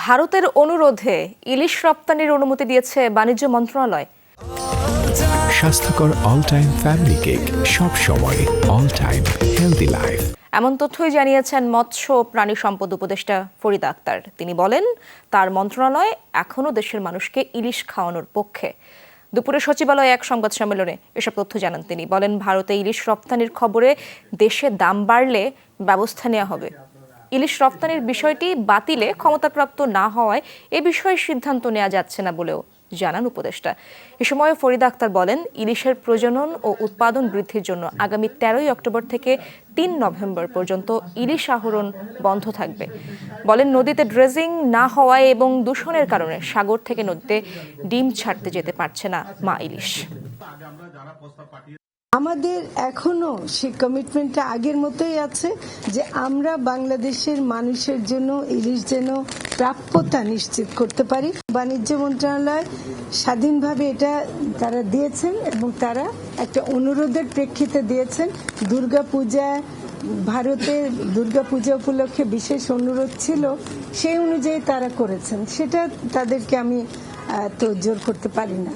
ভারতের অনুরোধে ইলিশ রপ্তানির অনুমতি দিয়েছে বাণিজ্য মন্ত্রণালয়। স্বাস্থ্যকর অল টাইম ফ্যামিলি কেক, সব সময় অল টাইম হেলদি লাইফ। এমন তথ্যই জানিয়েছেন মৎস্য ও প্রাণী সম্পদ উপদেষ্টা ফরিদা আক্তার। তিনি বলেন, তার মন্ত্রণালয় এখনও দেশের মানুষকে ইলিশ খাওয়ানোর পক্ষে। দুপুরে সচিবালয়ে এক সংবাদ সম্মেলনে এসব তথ্য জানান তিনি। বলেন, ভারতে ইলিশ রপ্তানির খবরে দেশে দাম বাড়লে ব্যবস্থা নেওয়া হবে। ইলিশ রপ্তানির বিষয়টি বাতিলে ক্ষমতাপ্রাপ্ত না হওয়ায় এ বিষয়ে সিদ্ধান্ত নেওয়া যাচ্ছে না বলেও জানান উপদেষ্টা। এ সময় ফরিদা আক্তার বলেন, ইলিশের প্রজনন ও উৎপাদন বৃদ্ধির জন্য আগামী 13ই অক্টোবর থেকে 3 নভেম্বর পর্যন্ত ইলিশ আহরণ বন্ধ থাকবে। বলেন, নদীতে ড্রেজিং না হওয়ায় এবং দূষণের কারণে সাগর থেকে নদীতে ডিম ছাড়তে যেতে পারছে না মা ইলিশ। আমাদের এখনো সেই কমিটমেন্টটা আগের মতোই আছে যে আমরা বাংলাদেশের মানুষের জন্য ইলিশ যেন প্রাপ্যতা নিশ্চিত করতে পারি। বাণিজ্য মন্ত্রণালয় স্বাধীনভাবে এটা তারা দিয়েছেন এবং তারা একটা অনুরোধের প্রেক্ষিতে দিয়েছেন। ভারতের দুর্গাপূজা উপলক্ষে বিশেষ অনুরোধ ছিল, সেই অনুযায়ী তারা করেছেন। সেটা তাদেরকে আমি তো জোর করতে পারি না।